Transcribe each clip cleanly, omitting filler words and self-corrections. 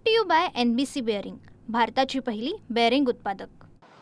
To you by NBC bearing, भारताची पहिली bearing उत्पादक।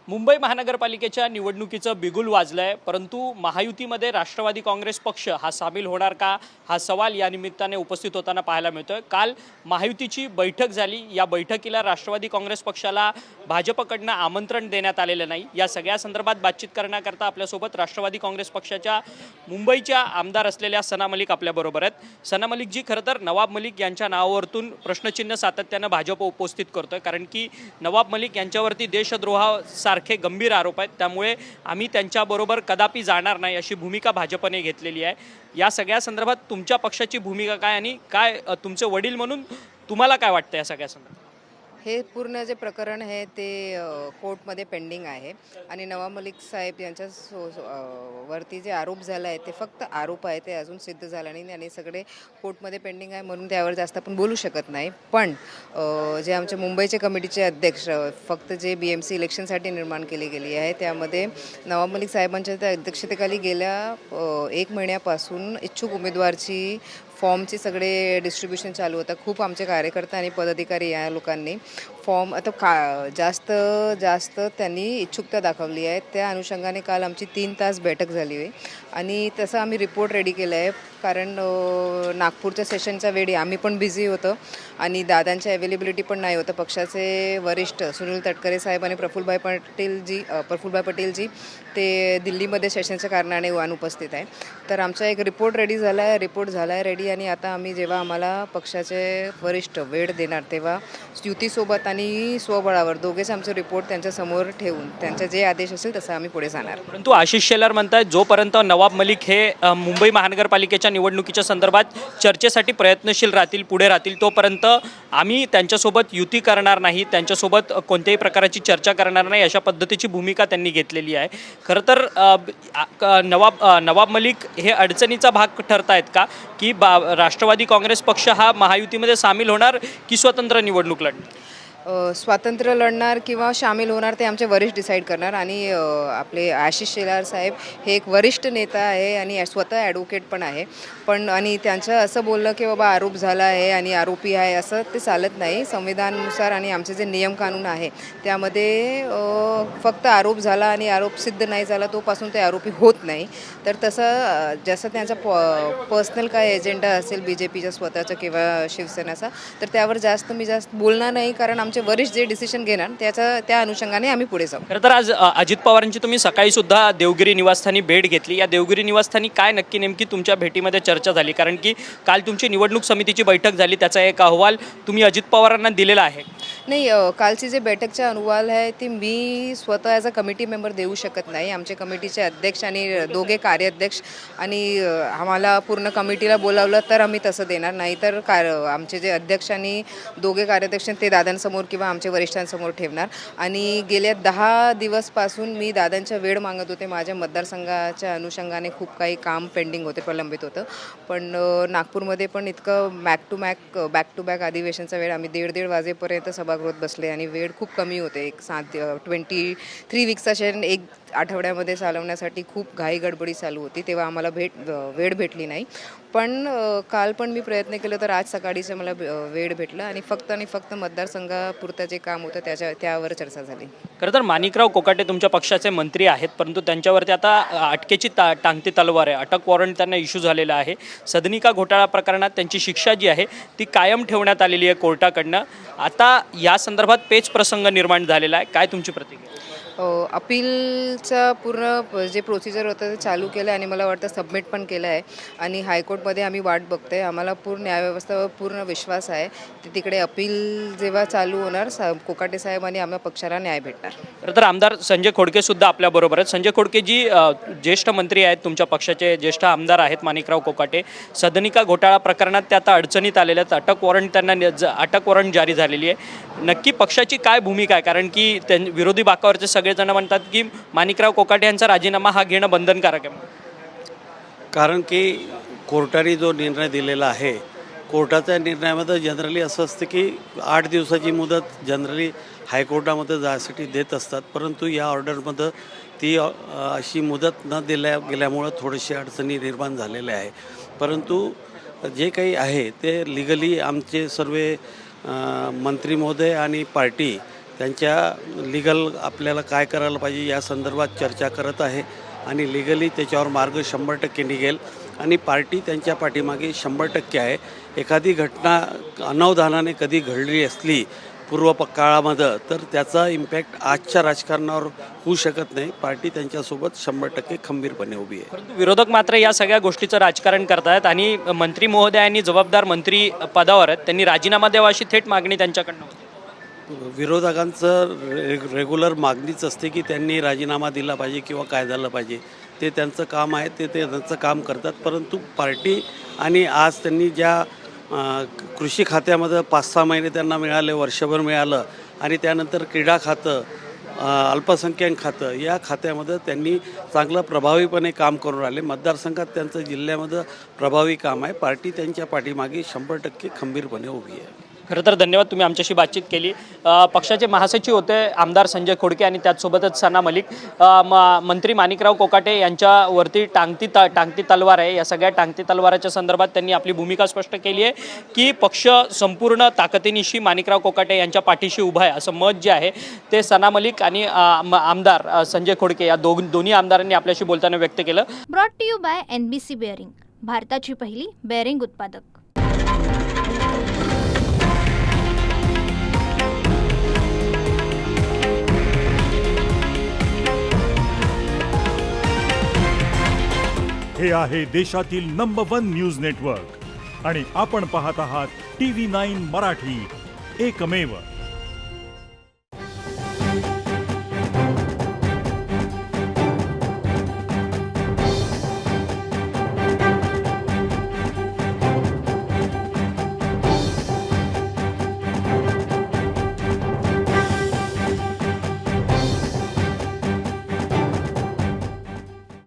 मुंबई महानगरपालिकेच्या निवडणुकीचं बिगुल वाजलंय, परंतु महायुतीमध्ये राष्ट्रवादी काँग्रेस पक्ष हा सामील होणार का हा सवाल या निमित्ताने उपस्थित होताना पाहायला मिळतोय। काल महायुतीची बैठक झाली, या बैठकीला राष्ट्रवादी काँग्रेस पक्षाला भाजपकडनं आमंत्रण देण्यात आलेलं नाही। या सगळ्या संदर्भात बातचीत करण्याकरता आपल्यासोबत राष्ट्रवादी काँग्रेस पक्षाच्या मुंबईच्या आमदार असलेल्या सना मलिक आपल्याबरोबर आहेत। सना मलिकजी, खरं तर नवाब मलिक यांच्या नावावरतून प्रश्नचिन्ह सातत्यानं भाजप उपस्थित करतोय, कारण की नवाब मलिक यांच्यावरती देशद्रोहासारखे गंभीर आरोप आहेत, त्यामुळे आम्ही त्यांच्याबरोबर कदापि जाणार नाही अशी भूमिका भाजपने घेतलेली आहे। या सगळ्या संदर्भात तुमच्या पक्षाची भूमिका काय आणि काय तुमचे वडील म्हणून तुम्हाला काय वाटतं या सगळ्या संदर्भात? हे पूर्ण जे प्रकरण आहे ते कोर्टमध्ये पेंडिंग आहे आणि नवाब मलिक साहेब यांच्या वरती जे आरोप झाला आहे ते फक्त आरोप आहे, ते अजून सिद्ध झाला नाही आणि सगळे कोर्टमध्ये पेंडिंग आहे, म्हणून त्यावर जास्त आपण बोलू शकत नाही। पण जे आमचे मुंबईचे कमिटीचे अध्यक्ष फक्त जे BMC इलेक्शनसाठी निर्माण केली गेली आहे, त्यामध्ये नवाब मलिक साहेबांच्या त्या अध्यक्षतेखाली गेल्या 1 महिन्यापासून इच्छुक उमेदवारची फॉर्मचे सगळे डिस्ट्रीब्युशन चालू होतं। खूप आमचे कार्यकर्ते आणि पदाधिकारी या लोकांनी फॉर्म आता जास्त त्यांनी इच्छुकता दाखवली आहे। त्या अनुषंगाने काल आमची 3 तास बैठक झाली आहे आणि तसं आम्ही रिपोर्ट रेडी केला आहे, कारण नागपूरच्या सेशनच्या वेळी आम्ही पण बिझी होतो आणि दादांच्या अवेलेबिलिटी पण नाही होतं। पक्षाचे वरिष्ठ सुनील तटकरे साहेब आणि प्रफुल्लभाई पटेलजी ते दिल्लीमध्ये सेशनच्या कारणाने अनुपस्थित आहे। तर आमचा एक रिपोर्ट रेडी झाला आहे रेडी आणि आता आम्ही जेव्हा आम्हाला पक्षाचे वरिष्ठ वेळ देणार तेव्हा युतीसोबत आणि स्वबळावर दोघेच आमचे रिपोर्ट त्यांच्यासमोर ठेवून त्यांचे जे आदेश असेल तसं आम्ही पुढे जाणार। परंतु आशिष शेलार म्हणतात जोपर्यंत नवाब मलिक हे मुंबई महानगरपालिकेच्या निवडणुकीच्या संदर्भात चर्चेसाठी प्रयत्नशील राहतील, पुढे राहतील, तोपर्यंत आम्ही त्यांच्यासोबत युती करणार नाही, त्यांच्यासोबत कोणत्याही प्रकारची चर्चा करणार नाही, अशा पद्धतीची भूमिका त्यांनी घेतलेली आहे। खरं तर नवाब मलिक हे अडचणीचा भाग ठरतायत का, की राष्ट्रवादी काँग्रेस पक्ष हा महायुतीमध्ये सामील होणार की स्वतंत्र निवडणूक लढणार? स्वातंत्र्य लढणार किंवा सामील होणार ते आमचे वरिष्ठ डिसाईड करणार आणि आपले आशिष शेलार साहेब हे एक वरिष्ठ नेता आहे आणि स्वतः ॲडव्होकेट पण आहे, पण आणि त्यांचं असं बोललं की बाबा आरोप झाला आहे आणि आरोपी आहे असं ते चालत नाही। संविधानानुसार आणि आमचे जे नियम कानून आहे त्यामध्ये फक्त आरोप झाला आणि आरोप सिद्ध नाही झाला तोपासून ते आरोपी होत नाही। तर तसं जसं त्यांचा पर्सनल काय एजेंडा असेल BJPचा स्वतःचा किंवा शिवसेनेचा, तर त्यावर मी जास्त बोलणार नाही, कारण आमचे वरिष्ठ जे डिसिजन घेणार त्या अनुषंगाने आम्ही पुढे जाऊ। खरं तर आज अजित पवारांची तुम्ही सकाळी सुद्धा देवगिरी निवासस्थानी भेट घेतली। या देवगिरी निवासस्थानी काय नेमकी तुमच्या भेटीमध्ये चर्चा झाली, कारण की काल तुमची निवडणूक समितीची बैठक झाली, त्याचा एक अहवाल तुम्ही अजित पवारांना दिलेला आहे? नाही, कालची जे बैठकचा अहवाल आहे ती मी स्वतः ॲज अ कमिटी मेंबर देऊ शकत नाही। आमचे कमिटीचे अध्यक्ष आणि दोघे कार्याध्यक्ष आणि आम्हाला पूर्ण कमिटीला बोलावलं तर आम्ही तसं देणार, नाही तर आमचे जे अध्यक्ष आणि दोघे कार्याध्यक्ष ते दादांसमोर किंवा आमच्या वरिष्ठांसमोर ठेवणार। आणि गेल्या 10 दिवसपासून मी दादांचा वेळ मागत होते, माझ्या मतदारसंघाच्या अनुषंगाने खूप काही काम पेंडिंग होते, प्रलंबित होतं, पण नागपूरमध्ये पण इतकं बॅक टू बॅक अधिवेशनचा वेळ आम्ही 1:30 वाजेपर्यंत सभागृहात बसले आणि वेळ खूप कमी होते। एक 23 वीकचा सेशन 1 आठवड्यामध्ये चालवण्यासाठी खूप घाई गडबडी चालू होती, तेव्हा आम्हाला वेळ भेटली नाही। पण काल पण मी प्रयत्न केला, तर आज सकाळीचं मला वेळ भेटला आणि फक्त मतदारसंघापुरतं जे काम होतं त्यावर चर्चा झाली। खरं तर माणिकराव कोकाटे तुमच्या पक्षाचे मंत्री आहेत, परंतु त्यांच्यावरती आता अटकेची टांगती तलवार आहे, अटक वॉरंट त्यांना इश्यू झालेला आहे। सदनिका घोटाळा प्रकरणात त्यांची शिक्षा जी आहे ती कायम ठेवण्यात आलेली आहे कोर्टाकडनं। आता या संदर्भात पेच प्रसंग निर्माण झालेला आहे, काय तुमची प्रतिक्रिया? अपीलचं पूर्ण जे प्रोसिजर होतं ते चालू केलं आणि मला वाटतं सबमिट पण केलं आहे आणि हायकोर्टमध्ये आम्ही वाट बघतोय। आम्हाला पूर्ण न्यायव्यवस्थेवर पूर्ण विश्वास आहे, तिकडे अपील जेव्हा चालू होणार कोकाटे साहेब आणि आम्हाला पक्षाला न्याय भेटणार। खरं तर आमदार संजय खोडके सुद्धा आपल्याबरोबर आहेत। संजय खोडके जी ज्येष्ठ मंत्री आहेत, तुमच्या पक्षाचे ज्येष्ठ आमदार आहेत माणिकराव कोकाटे, सदनिका घोटाळा प्रकरणात ते आता अडचणीत आलेल्या आहेत, अटक वॉरंट जारी झालेली आहे। नक्की पक्षाची काय भूमिका आहे, कारण की विरोधी बाकावरचे सगळेजण म्हणतात की माणिकराव कोकाटे यांचा राजीनामा हा घेणं बंधनकारक आहे? कारण की कोर्टाने जो निर्णय दिलेला आहे, कोर्टाच्या निर्णयामध्ये जनरली असं असतं की 8 दिवसाची मुदत जनरली हायकोर्टामध्ये जायसाठी देत असतात, परंतु या ऑर्डरमध्ये ती अशी मुदत न दिल्या गेल्यामुळं थोडीशी अडचणी निर्माण झालेल्या आहे। परंतु जे काही आहे ते लिगली आमचे सर्व मंत्री महोदय आणि पार्टी त्यांच्या लिगल आपल्याला काय करायला पाहिजे या संदर्भात चर्चा करत आहे आणि लिगली त्याच्यावर मार्ग 100% निघेल आणि पार्टी त्यांच्या पाठीमागे 100% आहे. एखादी घटना अनावधानाने कधी घडली असली काळामध्ये तर त्याचा इम्पॅक्ट आजच्या राजकारणावर होऊ शकत नाही. पार्टी त्यांच्यासोबत 100% खंबीरपणे उभी आहे. परंतु विरोधक मात्र या सगळ्या गोष्टीचं राजकारण करतायत आणि मंत्री महोदयांनी जबाबदार मंत्री पदावर आहेत त्यांनी राजीनामा द्यावा अशी थेट मागणी त्यांच्याकडनं होती. विरोधकांचं रेग्युलर मागणीच असते की त्यांनी राजीनामा दिला पाहिजे किंवा काय झालं पाहिजे. ते त्यांचं काम आहे, ते त्यांचं काम करतात. परंतु पार्टी आणि आज त्यांनी ज्या कृषी खात्यामध्ये 5-6 महिने त्यांना मिळाले, वर्षभर मिळालं आणि त्यानंतर क्रीडा खातं, अल्पसंख्याक खातं या खात्यामध्ये त्यांनी चांगलं प्रभावीपणे काम करून राहिले. मतदारसंघात त्यांचं जिल्ह्यामध्ये प्रभावी काम आहे. पार्टी त्यांच्या पाठीमागे 100% खंबीरपणे उभी आहे. खरं तर धन्यवाद, तुम्ही आमच्याशी बातचीत केली. पक्षाचे महासचिव होते आमदार संजय खोडके आणि त्याचसोबतच सना मलिक. मंत्री माणिकराव कोकाटे यांच्यावरती टांगती तलवार आहे. या सगळ्या टांगती तलवाराच्या संदर्भात त्यांनी आपली भूमिका स्पष्ट केली आहे की पक्ष संपूर्ण ताकदीनिशी माणिकराव कोकाटे यांच्या पाठीशी उभा आहे असं मत जे आहे ते सना मलिक आणि आमदार संजय खोडके या दोन्ही आमदारांनी आपल्याशी बोलताना व्यक्त केलं. Brought to you by NBC bearing, भारताची पहिली बेअरिंग उत्पादक. हे आहे देशातील नंबर 1 न्यूज नेटवर्क आणि आपण पाहत आहात TV9 मराठी, एकमेव.